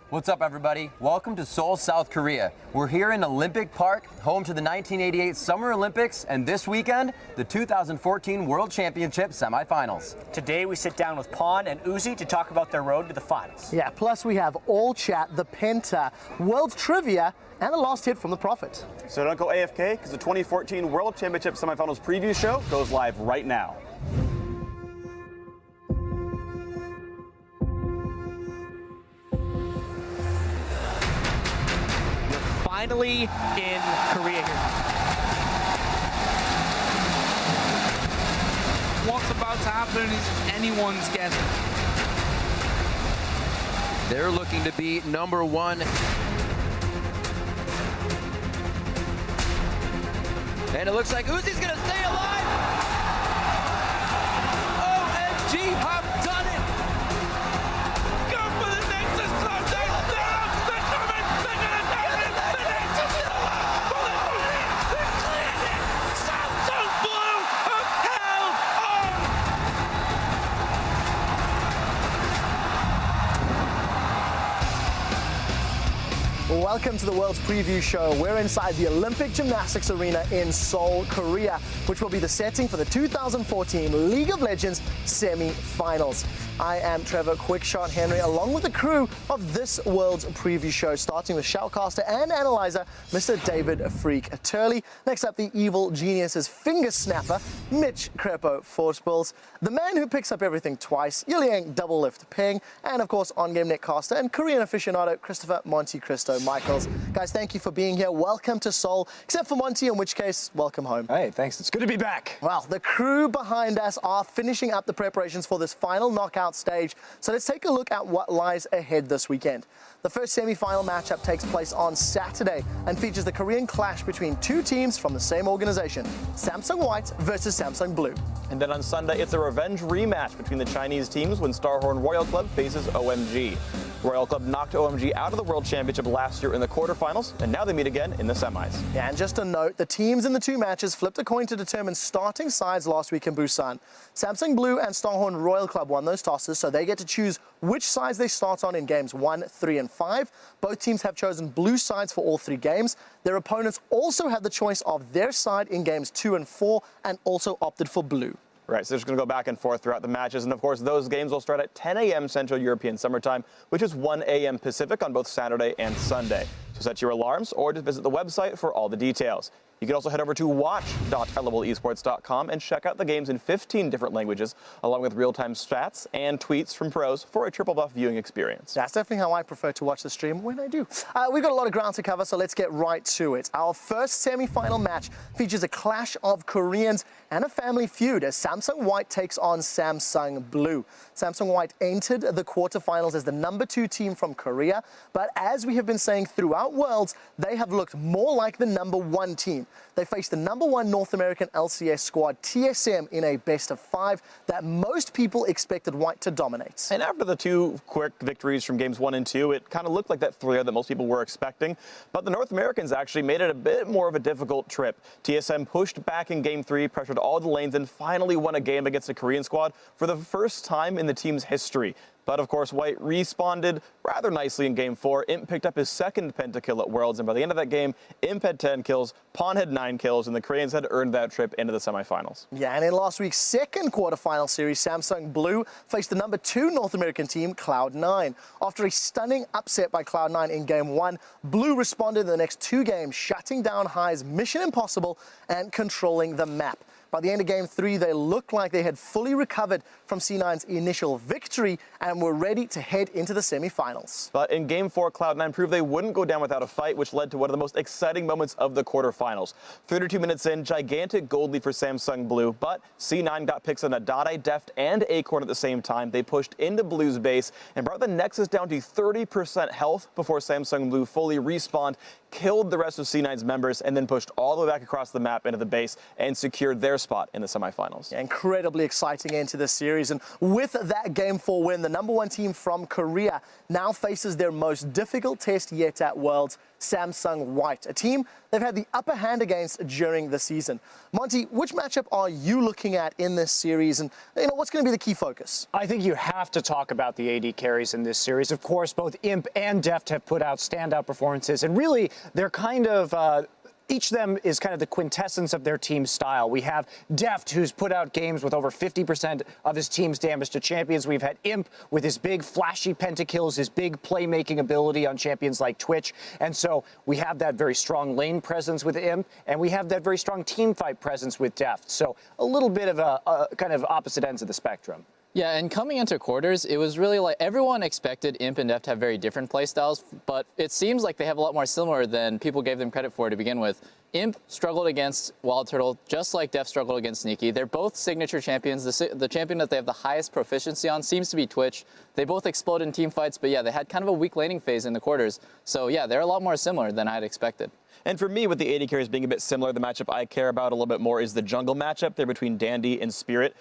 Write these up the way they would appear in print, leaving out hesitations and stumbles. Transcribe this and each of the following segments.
What's up, everybody? Welcome to Seoul, South Korea. We're here in Olympic Park, home to the 1988 Summer Olympics, and this weekend, the 2014 World Championship semifinals. Today, we sit down with Pon and Uzi to talk about their road to the finals. Yeah, plus we have All Chat, the Penta, World Trivia, and a last hit from the Prophet. So don't go AFK, because the 2014 World Championship semifinals preview show goes live right now. Finally in Korea here. What's about to happen is anyone's guess. They're looking to be number one. And it looks like Uzi's gonna stay alive. OMG, have done it. Go for the Nexus Club. They're coming. They're gonna do it. The Nexus Club. They're cleared it. Samsung Blue have held on. Welcome to the World's Preview Show. We're inside the Olympic Gymnastics Arena in Seoul, Korea, which will be the setting for the 2014 League of Legends semi-finals. I am Trevor Quickshot Henry, along with the crew of this World's Preview Show, starting with shoutcaster and analyzer, Mr. David Freak Turley. Next up, the evil genius's finger snapper, Mitch Crepo Forspils, the man who picks up everything twice, Yiliang Double Lift Ping, and of course, on-game netcaster and Korean aficionado, Christopher Monty Cristo Michaels. Guys, thank you for being here. Welcome to Seoul, except for Monty, in which case, welcome home. Hey, thanks. It's good to be back. Well, the crew behind us are finishing up the preparations for this final knockout stage. So let's take a look at what lies ahead this weekend. The first semi-final matchup takes place on Saturday and features the Korean clash between two teams from the same organization, Samsung White versus Samsung Blue. And then on Sunday, it's a revenge rematch between the Chinese teams when Starhorn Royal Club faces OMG. Royal Club knocked OMG out of the World Championship last year in the quarterfinals, and now they meet again in the semis. Yeah, and just a note, the teams in the two matches flipped a coin to determine starting sides last week in Busan. Samsung Blue and Starhorn Royal Club won those tosses, so they get to choose which sides they start on in games 1, 3, and 5. Both teams have chosen blue sides for all 3 games. Their opponents also had the choice of their side in games 2 and 4 and also opted for blue. Right, so they're just going to go back and forth throughout the matches. And of course, those games will start at 10 a.m. Central European Summer Time, which is 1 a.m. Pacific on both Saturday and Sunday. So set your alarms or just visit the website for all the details. You can also head over to watch.elevolesports.com and check out the games in 15 different languages, along with real-time stats and tweets from pros for a triple buff viewing experience. That's definitely how I prefer to watch the stream when I do. We've got a lot of ground to cover, so let's get right to it. Our first semi-final match features a clash of Koreans and a family feud as Samsung White takes on Samsung Blue. Samsung White entered the quarterfinals as the #2 team from Korea, but as we have been saying throughout Worlds, they have looked more like the #1 team. They faced the #1 North American LCS squad, TSM, in a best-of-5 that most people expected White to dominate. And after the 2 quick victories from games 1 and 2, it kind of looked like that thriller that most people were expecting. But the North Americans actually made it a bit more of a difficult trip. TSM pushed back in game 3, pressured all the lanes, and finally won a game against the Korean squad for the first time in the team's history. But of course, White responded rather nicely in game 4. Imp picked up his second pentakill at Worlds, and by the end of that game, Imp had 10 kills, Pon had 9 kills, and the Koreans had earned that trip into the semifinals. Yeah, and in last week's second quarterfinal series, Samsung Blue faced the #2 North American team, Cloud9. After a stunning upset by Cloud9 in game 1, Blue responded in the next 2 games, shutting down High's Mission Impossible and controlling the map. By the end of game 3, they looked like they had fully recovered from C9's initial victory and were ready to head into the semifinals. But in game 4, Cloud9 proved they wouldn't go down without a fight, which led to one of the most exciting moments of the quarterfinals. 32 minutes in, gigantic gold lead for Samsung Blue, but C9 got picks on Adade, Deft, and Acorn at the same time. They pushed into Blue's base and brought the Nexus down to 30% health before Samsung Blue fully respawned, killed the rest of C9's members, and then pushed all the way back across the map into the base and secured their spot in the semifinals. Incredibly exciting end to this series. And with that Game 4 win, the number 1 team from Korea now faces their most difficult test yet at Worlds, Samsung White, a team they've had the upper hand against during the season. Monty, which matchup are you looking at in this series, and what's going to be the key focus? I think you have to talk about the AD carries in this series. Of course, both Imp and Deft have put out standout performances, and really, they're kind of each of them is kind of the quintessence of their team's style. We have Deft, who's put out games with over 50% of his team's damage to champions. We've had Imp with his big flashy pentakills, his big playmaking ability on champions like Twitch. And so we have that very strong lane presence with Imp, and we have that very strong team fight presence with Deft. So a little bit of a kind of opposite ends of the spectrum. Yeah, and coming into quarters, it was really like everyone expected Imp and Deft to have very different playstyles, but it seems like they have a lot more similar than people gave them credit for to begin with. Imp struggled against Wild Turtle just like Deft struggled against Sneaky. They're both signature champions. The champion that they have the highest proficiency on seems to be Twitch. They both explode in team fights, but yeah, they had kind of a weak laning phase in the quarters. So yeah, they're a lot more similar than I had expected. And for me, with the AD carries being a bit similar, the matchup I care about a little bit more is the jungle matchup there between Dandy and Spirit.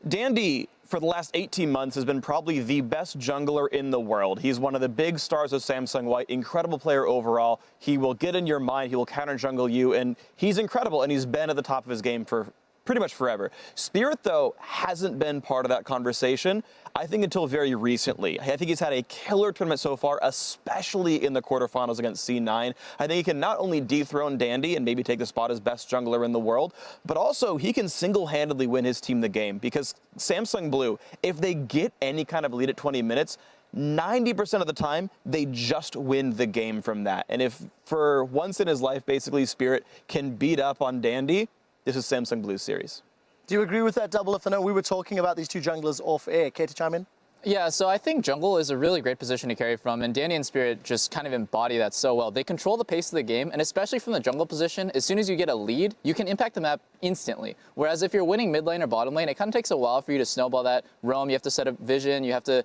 Dandy, for the last 18 months, has been probably the best jungler in the world. He's one of the big stars of Samsung White, incredible player overall. He will get in your mind, he will counter jungle you, and he's incredible, and he's been at the top of his game for pretty much forever. Spirit, though, hasn't been part of that conversation, I think, until very recently. I think he's had a killer tournament so far, especially in the quarterfinals against C9. I think he can not only dethrone Dandy and maybe take the spot as best jungler in the world, but also he can single-handedly win his team the game, because Samsung Blue, if they get any kind of lead at 20 minutes, 90% of the time, they just win the game from that. And if for once in his life, basically, Spirit can beat up on Dandy, this is Samsung Blue's series. Do you agree with that, Double? If I know we were talking about these two junglers off air. Care to chime in? Yeah, so I think jungle is a really great position to carry from, and Danny and Spirit just kind of embody that so well. They control the pace of the game, and especially from the jungle position, as soon as you get a lead, you can impact the map instantly. Whereas if you're winning mid lane or bottom lane, it kind of takes a while for you to snowball that roam. You have to set up vision, you have to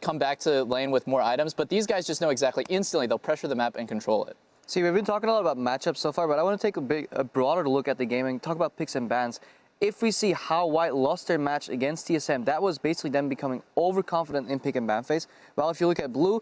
come back to lane with more items, but these guys just know exactly instantly. They'll pressure the map and control it. See, we've been talking a lot about matchups so far, but I want to take a broader look at the game and talk about picks and bans. If we see how White lost their match against TSM, that was basically them becoming overconfident in pick and ban phase. While if you look at Blue,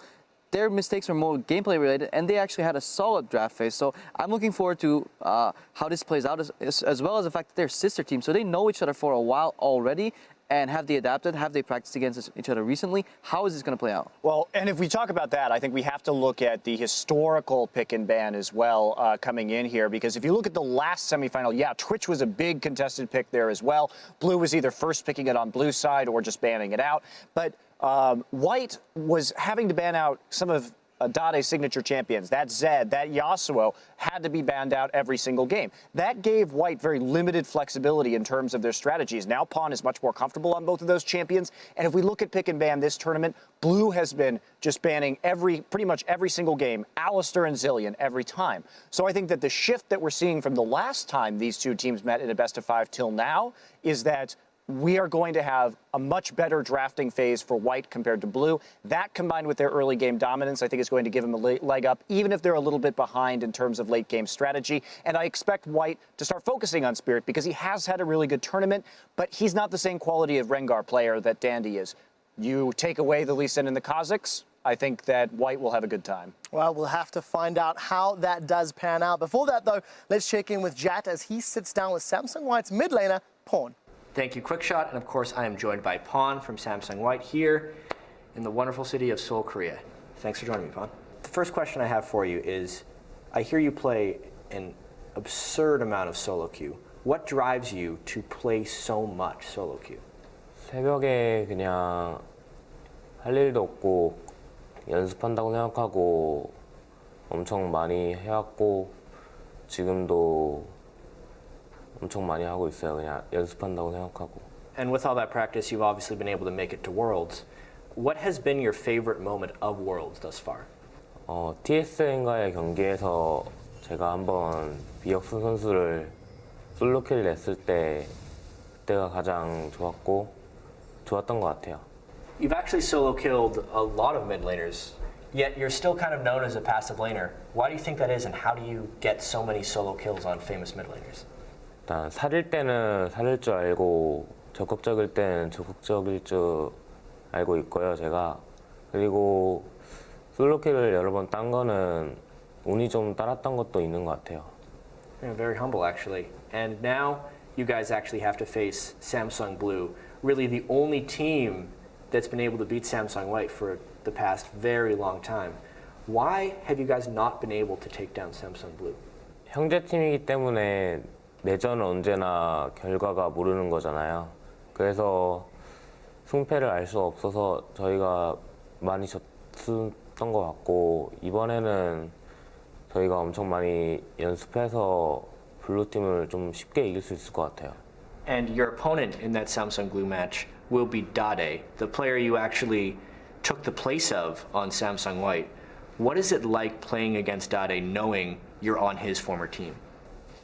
their mistakes were more gameplay related, and they actually had a solid draft phase. So I'm looking forward to how this plays out, as well as the fact that they're sister teams, so they know each other for a while already. And have they adapted? Have they practiced against each other recently? How is this going to play out? Well, and if we talk about that, I think we have to look at the historical pick and ban as well coming in here, because if you look at the last semifinal, yeah, Twitch was a big contested pick there as well. Blue was either first picking it on Blue side or just banning it out. But White was having to ban out some of Dade's signature champions. That Zed, that Yasuo had to be banned out every single game. That gave White very limited flexibility in terms of their strategies. Now Pawn is much more comfortable on both of those champions. And if we look at pick and ban this tournament, Blue has been just banning pretty much every single game, Alistar and Zillion every time. So I think that the shift that we're seeing from the last time these two teams met in a best of 5 till now is that we are going to have a much better drafting phase for White compared to Blue. That, combined with their early game dominance, I think is going to give them a leg up, even if they're a little bit behind in terms of late game strategy. And I expect White to start focusing on Spirit, because he has had a really good tournament, but he's not the same quality of Rengar player that Dandy is. You take away the Lee Sin and the Kazakhs, I think that White will have a good time. Well, we'll have to find out how that does pan out. Before that, though, let's check in with Jat as he sits down with Samsung White's mid laner, Pawn. Thank you, Quickshot, and of course I am joined by Pawn from Samsung White here in the wonderful city of Seoul, Korea. Thanks for joining me, Pawn. The first question I have for you is, I hear you play an absurd amount of solo queue. What drives you to play so much solo queue? 새벽에 그냥 할 일도 없고 연습한다고 생각하고 엄청 많이 해왔고 지금도 엄청 많이 하고 있어요. 그냥 연습한다고 생각하고. And with all that practice, you've obviously been able to make it to Worlds. What has been your favorite moment of Worlds thus far? TSM과의 경기에서 제가 한번 비역수 선수를 솔로킬 냈을 때 그때가 가장 좋았던 것 같아요. You've actually solo killed a lot of mid laners, yet you're still kind of known as a passive laner. Why do you think that is, and how do you get so many solo kills on famous mid laners? 일단 사릴 때는 사릴 줄 알고 적극적일 때는 적극적일 줄 알고 있고요, 제가. 그리고 솔로킬을 여러 번 딴 거는 운이 좀 따랐던 것도 있는 것 같아요. Yeah, very humble, actually. And now you guys actually have to face Samsung Blue, really the only team that's been able to beat Samsung White for the past very long time. Why have you guys not been able to take down Samsung Blue? 형제팀이기 때문에 내전은 언제나 결과가 모르는 거잖아요. 그래서 승패를 알 수 없어서 저희가 많이 졌던 것 같고, 이번에는 저희가 엄청 많이 연습해서 블루팀을 좀 쉽게 이길 수 있을 것 같아요. And your opponent in that Samsung Blue match will be Dade, the player you actually took the place of on Samsung White. What is it like playing against Dade knowing you're on his former team?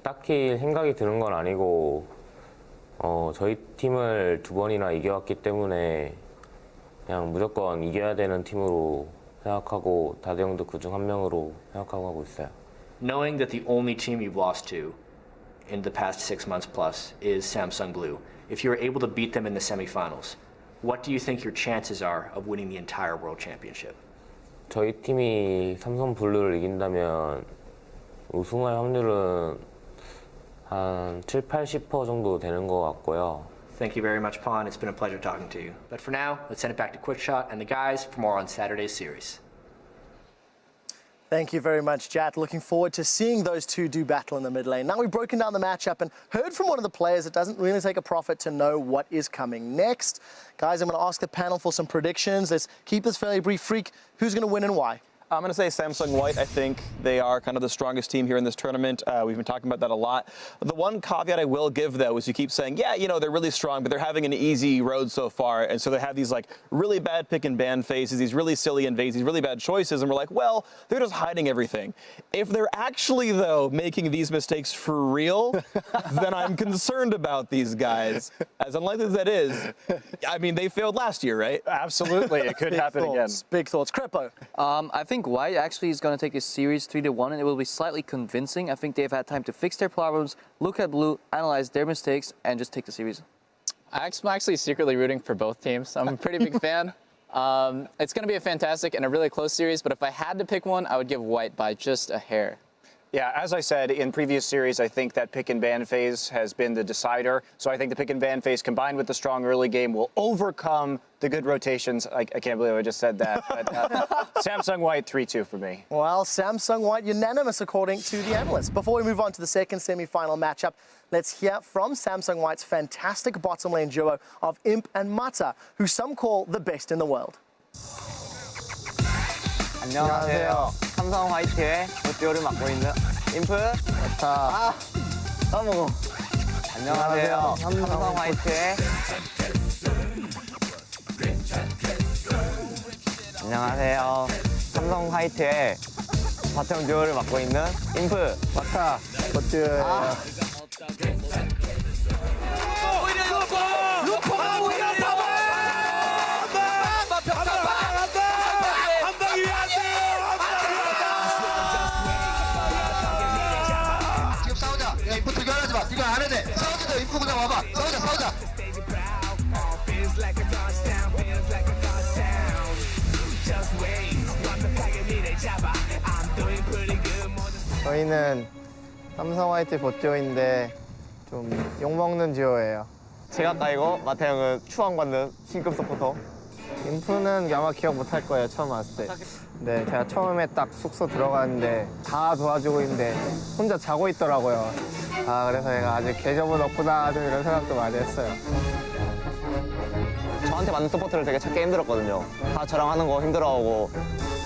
딱히 생각이 드는 건 아니고 저희 팀을 2번이나 이겨왔기 때문에 그냥 무조건 이겨야 되는 팀으로 생각하고 다대 형도 그중 한 명으로 생각하고 하고 있어요. Knowing that the only team you've lost to in the past 6 months plus is Samsung Blue, if you were able to beat them in the semifinals, what do you think your chances are of winning the entire World Championship? 저희 팀이 삼성 블루를 이긴다면 우승할 확률은 한 7, 80% 정도 되는 것 같고요. Thank you very much, Pon. It's been a pleasure talking to you. But for now, let's send it back to Quickshot and the guys for more on Saturday's series. Thank you very much, Jat. Looking forward to seeing those two do battle in the mid lane. Now we've broken down the matchup and heard from one of the players it doesn't really take a prophet to know what is coming next. Guys, I'm going to ask the panel for some predictions. Let's keep this fairly brief. Freak, who's going to win and why? I'm going to say Samsung White. I think they are kind of the strongest team here in this tournament. We've been talking about that a lot. The one caveat I will give, though, is you keep saying, yeah, you know, they're really strong, but they're having an easy road so far. And so they have these, like, really bad pick and ban phases, these really silly invades, these really bad choices. And we're like, well, they're just hiding everything. If they're actually, though, making these mistakes for real, then I'm concerned about these guys. As unlikely as that is, I mean, they failed last year, right? Absolutely, it could happen again. Big thoughts. Crepo. I think White actually is going to take this series 3-1, and it will be slightly convincing. I think they've had time to fix their problems, look at Blue, analyze their mistakes, and just take the series. I'm actually secretly rooting for both teams. I'm a pretty big fan. It's going to be a fantastic and a really close series, but if I had to pick one, I would give White by just a hair. Yeah, as I said in previous series, I think that pick and ban phase has been the decider. So I think the pick and ban phase combined with the strong early game will overcome the good rotations. I can't believe I just said that. But Samsung White 3-2 for me. Well, Samsung White unanimous according to the analysts. Before we move on to the second semi-final matchup, let's hear from Samsung White's fantastic bottom lane duo of Imp and Mata, who some call the best in the world. 안녕하세요. 삼성 화이트의 보티오를 맡고 있는 임프. 까먹어. 안녕하세요. 삼성 화이트의 안녕하세요. 삼성 화이트의 바텀 듀오를 맡고 있는 임프. 마타. 보티오예요. 이거 안 해도 돼. 싸우자. 인프 그냥 와봐. 싸우자. 저희는 삼성 화이트 보티오인데 좀 욕먹는 듀오예요. 제가 까이고 마타 형은 추앙받는 신급 서포터. 인프는 아마 기억 못할 거예요, 처음 왔을 때. 네, 제가 처음에 딱 숙소 들어갔는데 다 도와주고 있는데 혼자 자고 있더라고요. 그래서 제가 아직 계정은 없구나 좀 이런 생각도 많이 했어요. 저한테 맞는 서포터를 되게 찾기 힘들었거든요. 다 저랑 하는 거 힘들어하고.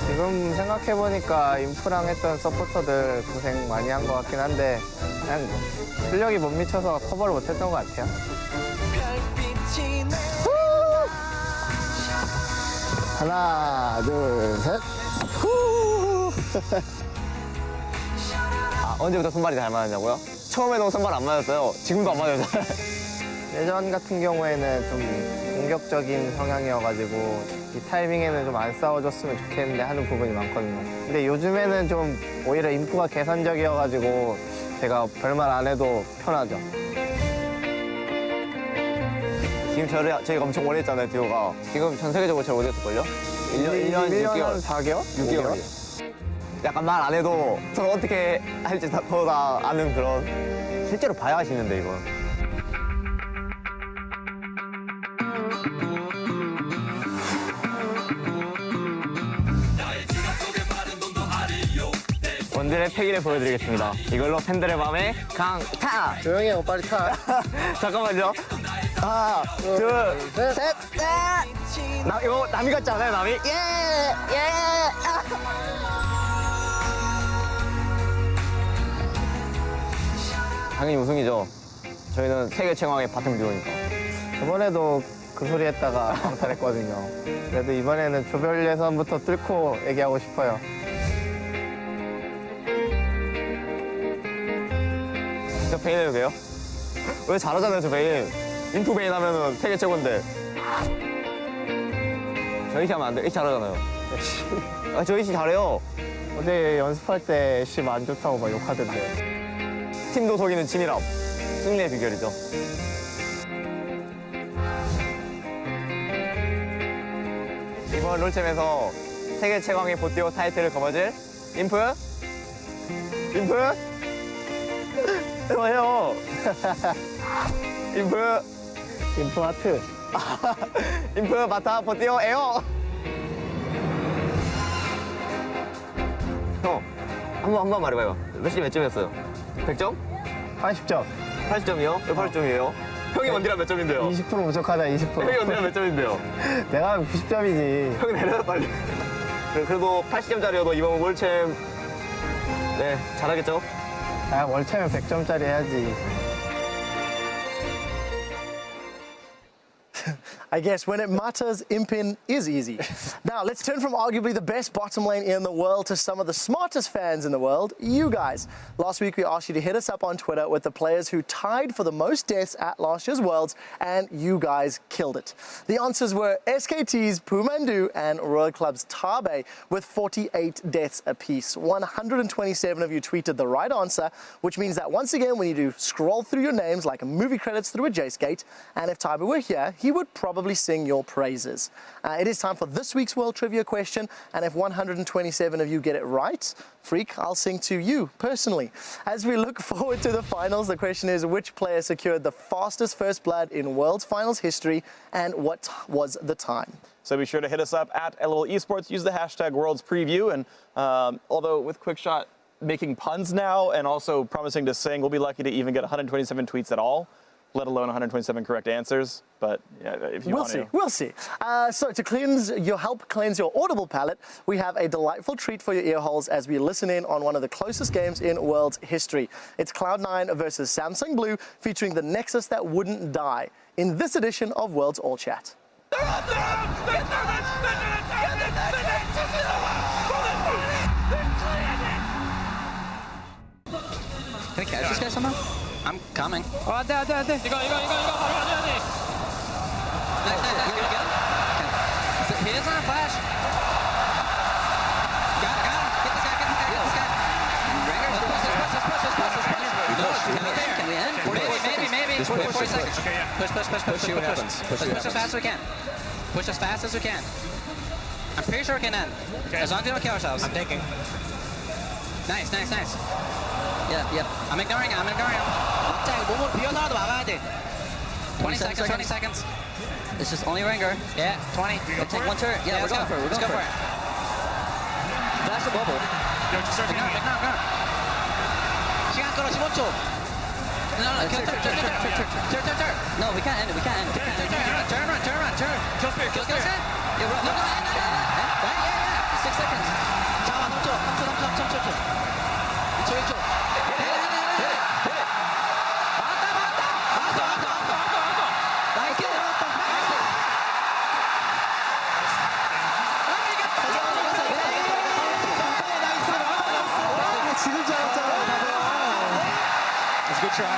지금 생각해보니까 인프랑 했던 서포터들 고생 많이 한 것 같긴 한데 그냥 실력이 못 미쳐서 커버를 못했던 것 같아요. 하나, 둘, 셋. 언제부터 손발이 잘 맞았냐고요? 처음에는 손발 안 맞았어요. 지금도 안 맞아요. 예전 같은 경우에는 좀 공격적인 성향이어가지고 이 타이밍에는 좀 안 싸워줬으면 좋겠는데 하는 부분이 많거든요. 근데 요즘에는 좀 오히려 인프가 계산적이어가지고 제가 별말 안 해도 편하죠. 지금 저희가 엄청 오래 했잖아요, 듀오가. 지금 전 세계적으로 제일 오래 했을걸요? 1년 6개월. 4개월? 6개월이요. 약간 말 안 해도 서로 어떻게 할지 서로 다 아는 그런. 실제로 봐야 하시는데, 이건. 원딜의 패기를 보여드리겠습니다. 이걸로 팬들의 마음에 강타! 조용히 하고 빨리 타. 잠깐만요. 하나, 둘, 셋, 넷! 이거 남이 같지 않아요, 남이? 예! 당연히 우승이죠. 저희는 세계 최강의 바텀 듀오니까. 저번에도 그 소리 했다가 강탈했거든요. 그래도 이번에는 조별 예선부터 뚫고 얘기하고 싶어요. 저 베인 해도 돼요? 왜 잘하잖아요, 저 베인. 인프 베인 하면은 세계 최고인데. 저 이시 하면 안 돼. 이시 잘하잖아요. 저 이시 잘해요. 어제 연습할 때 애쉬 안 좋다고 막 욕하던데. 팀도 속이는 치밀함. 승리의 비결이죠. 이번 롤챔에서 세계 최강의 보티오 타이틀을 거머쥘 인프? 해봐요. 인프 하트. 인프 바타 보티오 에어. 형, 한번 말해봐요. 몇 점이었어요? 100점? 80점. 80점이요? 왜 80점이에요? 형이 원디랑 몇 점인데요? 20% 부족하다, 20%. 형이 원디랑 몇 점인데요? 내가 90점이지. 형이 내려요, 빨리. 그래도 80점짜리여도 이번 월챔 네, 잘하겠죠? 아, 월챔은 100점짜리 해야지. I guess when it matters, Impin is easy. Now, let's turn from arguably the best bottom lane in the world to some of the smartest fans in the world, you guys. Last week, we asked you to hit us up on Twitter with the players who tied for the most deaths at last year's Worlds, and you guys killed it. The answers were SKT's Pumandu and Royal Club's Tabe with 48 deaths apiece. 127 of you tweeted the right answer, which means that once again, we need to scroll through your names like movie credits through a Jace gate, and if Tabe were here, he would probably sing your praises. It is time for this week's World Trivia question, and if 127 of you get it right, Freak, I'll sing to you personally. As we look forward to the finals, the question is which player secured the fastest first blood in World's Finals history, and what was the time? So be sure to hit us up at LOL Esports. Use the hashtag Worlds Preview. And although with Quickshot making puns now and also promising to sing, we'll be lucky to even get 127 tweets at all, let alone 127 correct answers. But yeah, if you want to. We'll see. So to help cleanse your audible palate, we have a delightful treat for your ear holes as we listen in on one of the closest games in World's history. It's Cloud9 versus Samsung Blue, featuring the Nexus that wouldn't die in this edition of World's All Chat. Can I catch this guy somehow? I'm coming. 이거 바로 가져야 돼. Nice. He is on a flash. Got him. Get this guy. Ringers, push. Can we end? Maybe. 40 seconds. Okay, yeah. Push. See what happens. Push as fast as we can. Push as fast as we can. I'm pretty sure we can end. Okay. As long as we don't kill ourselves. I'm taking. Nice. Yep. I'm ignoring him. 갑자기 몸을 비워서라도 막아야 돼. 20 seconds. It's just only Ringer. Yeah, 20. Take one turn. Yeah, we're going for it. Let's go for it. Flash the bubble. Yo, just start taking it. 시간 끌어 15초. No, turn. No, we can't end it. Turn. Kill spear. Yeah, no. Right? Yeah. 6 seconds. 잠깐만, 3초. 2초. Good try.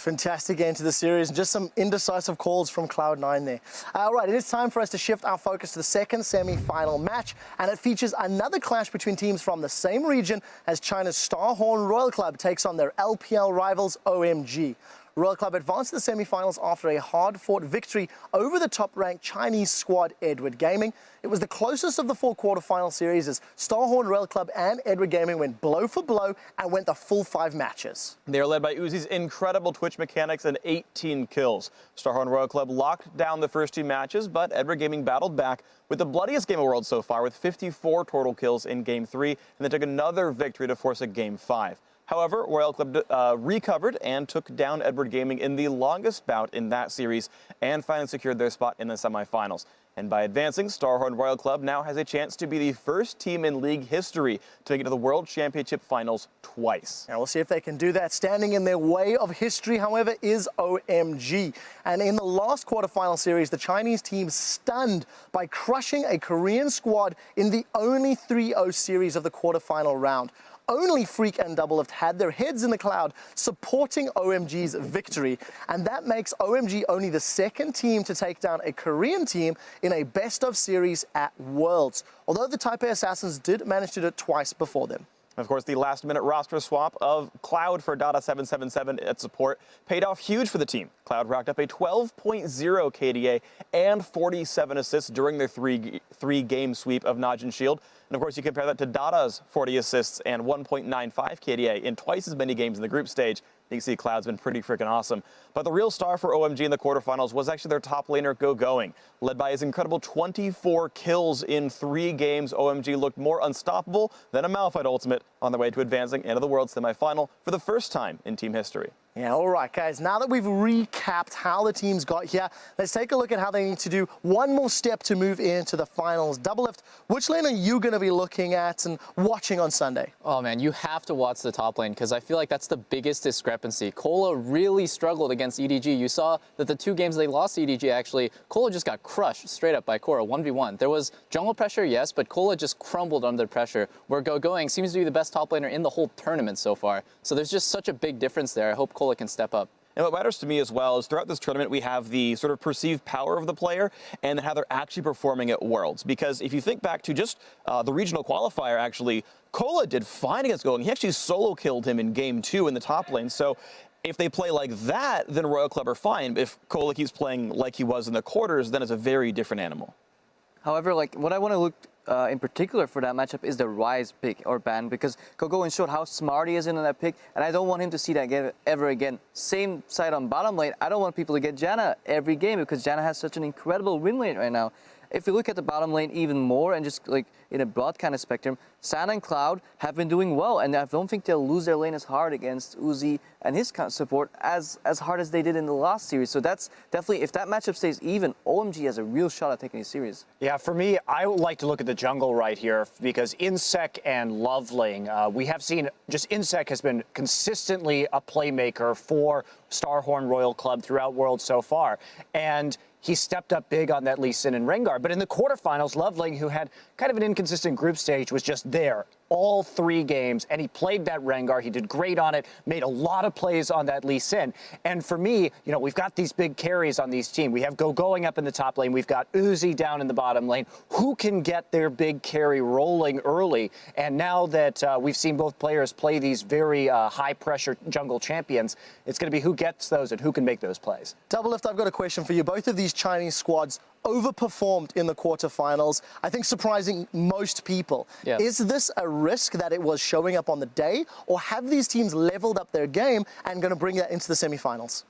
Fantastic end to the series, and just some indecisive calls from Cloud9 there. All right, it is time for us to shift our focus to the second semi-final match, and it features another clash between teams from the same region as China's Starhorn Royal Club takes on their LPL rivals OMG. Royal Club advanced to the semi-finals after a hard-fought victory over the top-ranked Chinese squad Edward Gaming. It was the closest of the 4 quarter-final series as Starhorn Royal Club and Edward Gaming went blow for blow and went the full 5 matches. They are led by Uzi's incredible Twitch mechanics and 18 kills. Starhorn Royal Club locked down the first 2 matches, but Edward Gaming battled back with the bloodiest game of the world so far with 54 total kills in Game 3, and they took another victory to force a Game 5. However, Royal Club recovered and took down Edward Gaming in the longest bout in that series and finally secured their spot in the semifinals. And by advancing, Starhorn Royal Club now has a chance to be the first team in league history to make it to the World Championship Finals twice. And we'll see if they can do that. Standing in their way of history, however, is OMG. And in the last quarterfinal series, the Chinese team stunned by crushing a Korean squad in the only 3-0 series of the quarterfinal round. Only Freak and Doublelift had their heads in the cloud supporting OMG's victory, and that makes OMG only the second team to take down a Korean team in a best-of series at Worlds, although the Taipei Assassins did manage to do it twice before them. Of course, the last-minute roster swap of Cloud for Dada777 at support paid off huge for the team. Cloud racked up a 12.0 KDA and 47 assists during their three-game sweep of Najin Shield. And of course, you compare that to Dada's 40 assists and 1.95 KDA in twice as many games in the group stage. You can see Cloud's been pretty freaking awesome. But the real star for OMG in the quarterfinals was actually their top laner, Going. Led by his incredible 24 kills in 3 games, OMG looked more unstoppable than a Malphite ultimate on their way to advancing into the World Semifinal for the first time in team history. Yeah, all right, guys. Now that we've recapped how the teams got here, let's take a look at how they need to do one more step to move into the finals. Doublelift, which lane are you going to be looking at and watching on Sunday? Oh, man, you have to watch the top lane because I feel like that's the biggest discrepancy. Cola really struggled against EDG. You saw that the 2 games they lost to EDG, actually, Cola just got crushed straight up by Korra, 1v1. There was jungle pressure, yes, but Cola just crumbled under pressure, where Going seems to be the best top laner in the whole tournament so far. So there's just such a big difference there. I hope Cola can step up. And what matters to me as well is throughout this tournament, we have the sort of perceived power of the player and how they're actually performing at Worlds. Because if you think back to just the regional qualifier, actually, Cola did fine against Going. He actually solo killed him in Game 2 in the top lane. So if they play like that, then Royal Club are fine. If Cola keeps playing like he was in the quarters, then it's a very different animal. However, like what I want to look in particular for that matchup is the Rise pick or ban, because Going showed how smart he is in that pick, and I don't want him to see that ever again. Same side on bottom lane, I don't want people to get Janna every game because Janna has such an incredible win rate right now. If you look at the bottom lane even more and just like in a broad kind of spectrum, Sana and Cloud have been doing well, and I don't think they'll lose their lane as hard against Uzi and his support as hard as they did in the last series. So that's definitely, if that matchup stays even, OMG has a real shot at taking the series. Yeah, for me, I would like to look at the jungle right here because Insec and Loveling, we have seen just Insec has been consistently a playmaker for Starhorn Royal Club throughout Worlds so far. And he stepped up big on that Lee Sin and Rengar. But in the quarterfinals, Loveling, who had kind of an inconsistent group stage, was just there all 3 games, and he played that Rengar. He did great on it, made a lot of plays on that Lee Sin. And for me, you know, we've got these big carries on these teams. We have Going up in the top lane. We've got Uzi down in the bottom lane. Who can get their big carry rolling early? And now that we've seen both players play these very high-pressure jungle champions, it's going to be who gets those and who can make those plays. Doublelift, I've got a question for you. Both of these Chinese squads overperformed in the quarterfinals, I think surprising most people. Yeah. Is this a risk that it was showing up on the day, or have these teams leveled up their game and going to bring that into the semifinals?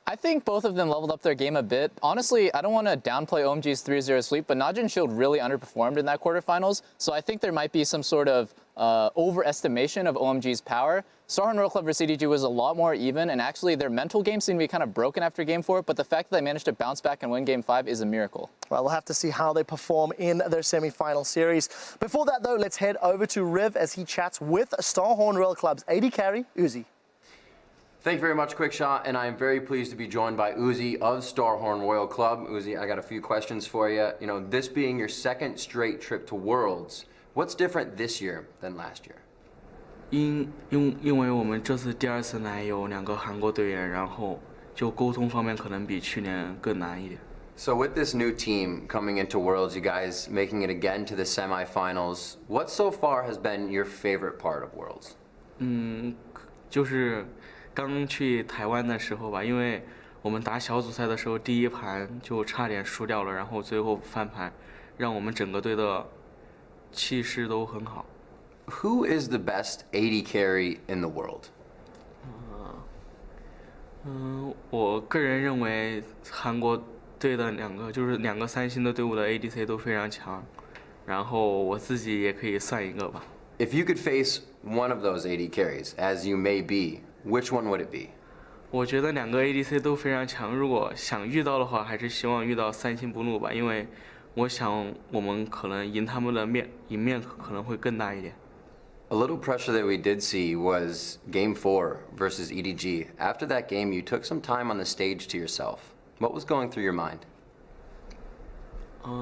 I think both of them leveled up their game a bit. Honestly, I don't want to downplay OMG's 3-0 sweep, but Najin Shield really underperformed in that quarterfinals, so I think there might be some sort of overestimation of OMG's power. Starhorn Royal Club versus CDG was a lot more even, and actually their mental game seemed to be kind of broken after Game 4, but the fact that they managed to bounce back and win Game 5 is a miracle. Well, we'll have to see how they perform in their semi-final series. Before that, though, let's head over to Riv as he chats with Starhorn Royal Club's AD carry, Uzi. Thank you very much, Quickshot, and I am very pleased to be joined by Uzi of Starhorn Royal Club. Uzi, I got a few questions for you. You know, this being your 2nd straight trip to Worlds, what's different this year than last year? 因为我们这次第2次来有2个韩国队员，然后就沟通方面可能比去年更难一点。 So with this new team coming into Worlds, you guys making it again to the semifinals, what so far has been your favorite part of Worlds? 就是刚去台湾的时候吧，因为我们打小组赛的时候第一盘就差点输掉了，然后最后翻盘，让我们整个队的气势都很好。 Who is the best AD carry in the world? 我个人认为韩国队的两个三星的队伍的 ADC 都非常强，然后我自己也可以算一个吧。 If you could face one of those AD carries, as you may be, which one would it be? 我觉得两个 ADC 都非常强，如果想遇到的话，还是希望遇到三星不怒吧，因为我想我们可能赢他们的赢面可能会更大一点。 A little pressure that we did see was Game 4 versus EDG. After that game, you took some time on the stage to yourself. What was going through your mind?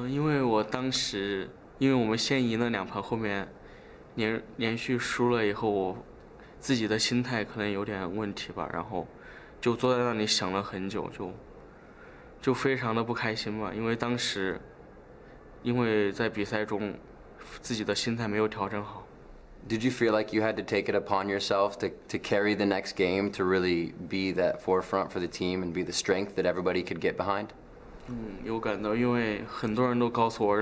因为我当时，因为我们先赢了2盘，后面连续输了以后，我自己的心态可能有点问题吧，然后就坐在那里想了很久，就非常的不开心吧，因为当时因为在比赛中自己的心态没有调整好。 Did you feel like you had to take it upon yourself to carry the next game, to really be that forefront for the team and be the strength that everybody could get behind? 有感到，因为很多人都告诉我，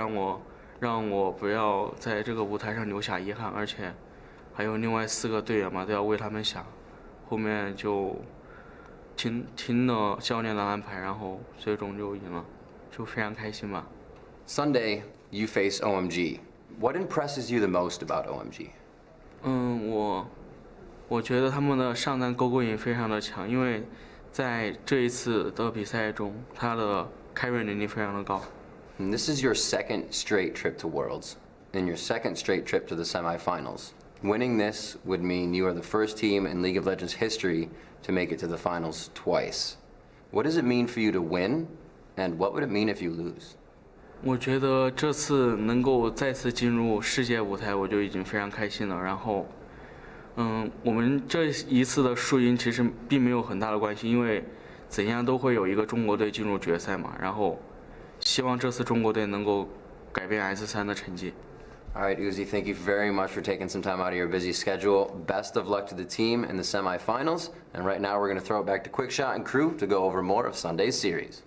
让我不要在这个舞台上留下遗憾，而且还有另外4个队员嘛，都要为他们想。后面就听了教练的安排，然后最终就赢了，就非常开心吧。 Sunday, you face OMG. What impresses you the most about OMG? 我觉得他们的上单勾引非常的强，因为在这一次的比赛中，他的carry能力非常的高。 And this is your second straight trip to Worlds, and your second straight trip to the semifinals. Winning this would mean you are the first team in League of Legends history to make it to the finals twice. What does it mean for you to win, and what would it mean if you lose? 我觉得这次能够再次进入世界舞台，我就已经非常开心了。然后，我们这一次的输赢其实并没有很大的关系，因为怎样都会有一个中国队进入决赛嘛。然后，希望这次中国队能够改变 S3的成绩。 All right, Uzi, thank you very much for taking some time out of your busy schedule. Best of luck to the team in the semifinals. And right now, we're going to throw it back to Quickshot and crew to go over more of Sunday's series.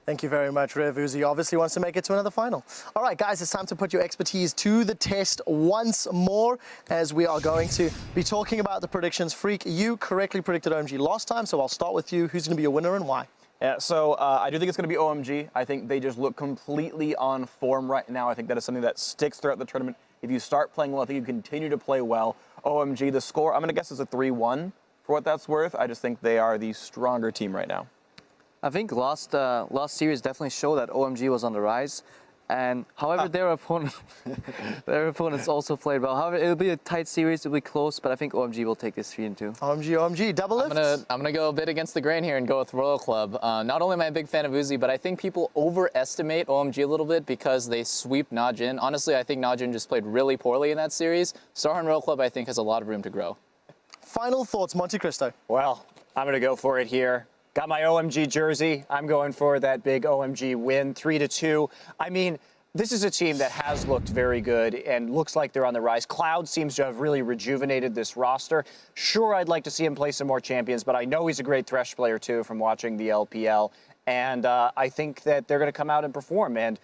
Thank you very much, Rev. Uzi obviously wants to make it to another final. All right, guys, it's time to put your expertise to the test once more, as we are going to be talking about the predictions. Freak, you correctly predicted OMG last time, so I'll start with you. Who's going to be your winner and why? Yeah, so I do think it's going to be OMG. I think they just look completely on form right now. I think that is something that sticks throughout the tournament. If you start playing well, I think you continue to play well. OMG, the score, I'm going to guess is a 3-1 for what that's worth. I just think they are the stronger team right now. I think last series definitely showed that OMG was on the rise, and however their opponents also played well. However, it'll be a tight series, it'll be close, but I think OMG will take this 3-2. OMG, double lift. I'm gonna go a bit against the grain here and go with Royal Club. Not only am I a big fan of Uzi, but I think people overestimate OMG a little bit because they sweep Najin. Honestly, I think Najin just played really poorly in that series. Starhorn Royal Club, I think, has a lot of room to grow. Final thoughts, Monte Cristo. Well, I'm going to go for it here. Got my OMG jersey. I'm going for that big OMG win, 3-2. I mean, this is a team that has looked very good and looks like they're on the rise. Cloud seems to have really rejuvenated this roster. Sure, I'd like to see him play some more champions, but I know he's a great Thresh player too from watching the LPL. And I think that they're going to come out and perform. And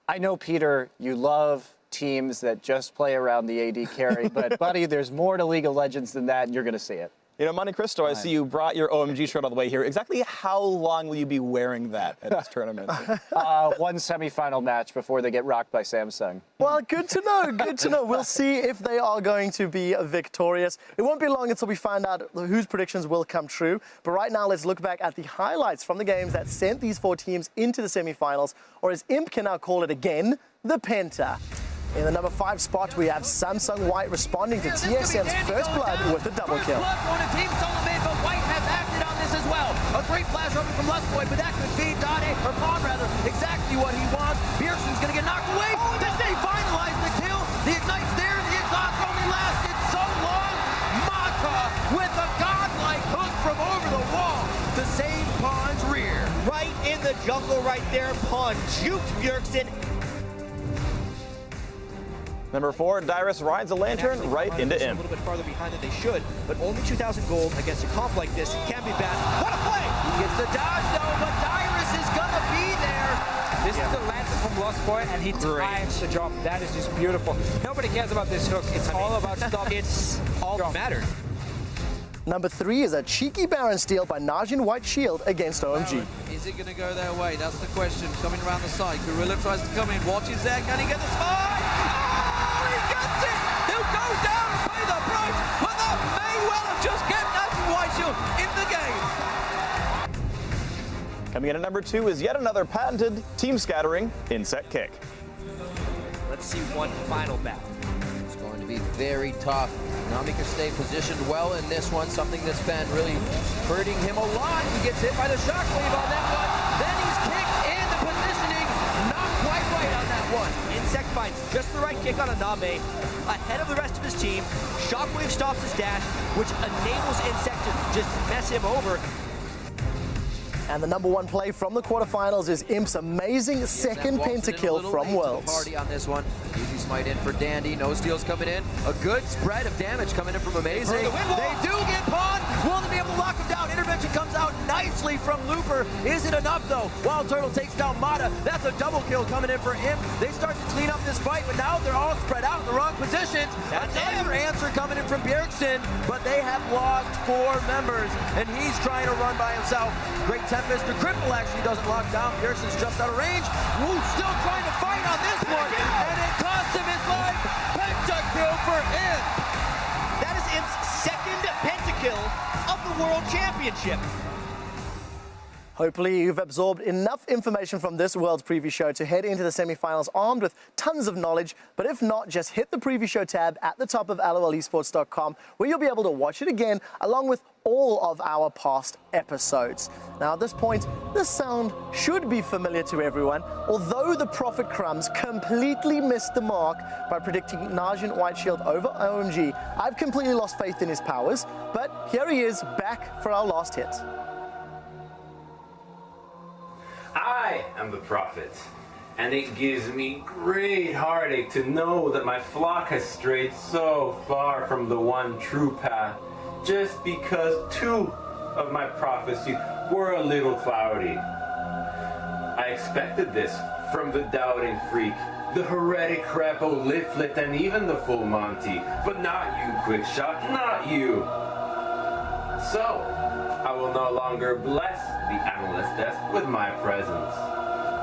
I know, Peter, you love teams that just play around the AD carry, but buddy, there's more to League of Legends than that, and you're going to see it. You know, Monte Cristo, I see you brought your OMG shirt all the way here. Exactly how long will you be wearing that at this tournament? One semifinal match before they get rocked by Samsung. Well, good to know, good to know. We'll see if they are going to be victorious. It won't be long until we find out whose predictions will come true. But right now, let's look back at the highlights from the games that sent these 4 teams into the semifinals, or as Imp can now call it again, the Penta. In the number 5 spot, we have Samsung White responding to TSM's first blood with a double kill. On a team solo mid, but White has acted on this as well. A great flash over from Lustboy, but that could be Dade, or Pawn rather, exactly what he wants. Pearson's gonna get knocked away. Does they finalize the kill? The ignite's there, the exhaust only lasted so long. Mata with a godlike hook from over the wall. scuffle right there. Pawn juked Bjergsen. Number 4, Dyrus rides a lantern right into A Imp. little bit farther behind than they should, but only 2,000 gold against a comp like this can be bad. What a play! He gets the dodge though, but Dyrus is gonna be there. This is the lantern from Lost Boy, and he times the drop. That is just beautiful. Nobody cares about this hook. It's all about stop. It's all that matters. Number 3 is a cheeky Baron steal by Najin White Shield against OMG. Is it gonna go their way? That's the question. Coming around the side, Gorilla tries to come in. Watches there. Can he get the spy? Oh, he gets it! He'll go down and pay the price, but that may well have just kept Najin White Shield in the game. Coming in at number 2 is yet another patented team scattering inset kick. Let's see one final battle. It's going to be very tough. Nami can stay positioned well in this one, something that's been really hurting him a lot. He gets hit by the shockwave on that one. Then he's kicked in the positioning, not quite right on that one. Insect finds just the right kick on Aname, ahead of the rest of his team. Shockwave stops his dash, which enables Insect to just mess him over. And the number 1 play from the quarterfinals is Imp's amazing second pentakill from Worlds. Party on this one. Easy smite in for Dandy. No steals coming in. A good spread of damage coming in from Amazing. They do get Pawn. Will they be able to lock him down? Intervention comes out nicely from Looper. Is it enough though? Wild Turtle takes down Mata. That's a double kill coming in for Imp. They start to clean up this fight, but now they're all spread out in the wrong positions. That's another answer coming in from Bjergsen, but they have lost 4 members, and he's trying to run by himself. Great Tempest. The cripple actually doesn't lock down. Bjergsen's just out of range. Woo, still trying to fight on this one, and it costs him his life. Pentakill for Imp. That is Imp's second pentakill of the World Championship. Hopefully you've absorbed enough information from this World's Preview Show to head into the semifinals armed with tons of knowledge. But if not, just hit the Preview Show tab at the top of lolesports.com, where you'll be able to watch it again along with all of our past episodes. Now at this point, this sound should be familiar to everyone, although the Prophet Crumbs completely missed the mark by predicting Najin White Shield over OMG. I've completely lost faith in his powers, but here he is back for our last hit. I am the prophet, and it gives me great heartache to know that my flock has strayed so far from the one true path, just because 2 of my prophecies were a little cloudy. I expected this from the doubting freak, the heretic Crepo, Liflit, and even the full Monty, but not you, Quickshot, not you. So, I will no longer bless the analyst desk with my presence.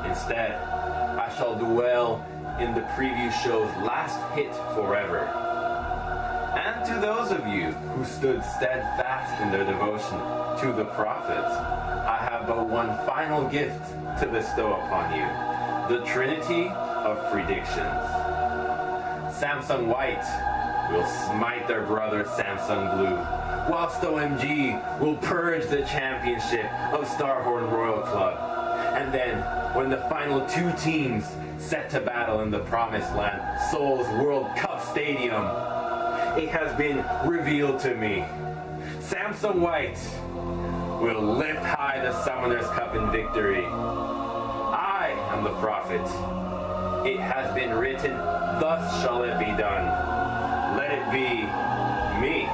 Instead, I shall dwell in the preview show's last hit forever. And to those of you who stood steadfast in their devotion to the prophet, I have but one final gift to bestow upon you, the Trinity of Predictions. Samsung White will smite their brother Samsung Blue, whilst OMG will purge the championship of Starhorn Royal Club. And then, when the final 2 teams set to battle in the Promised Land, Seoul's World Cup Stadium, it has been revealed to me. Samsung White will lift high the Summoner's Cup in victory. I am the prophet. It has been written, thus shall it be done. Let it be me.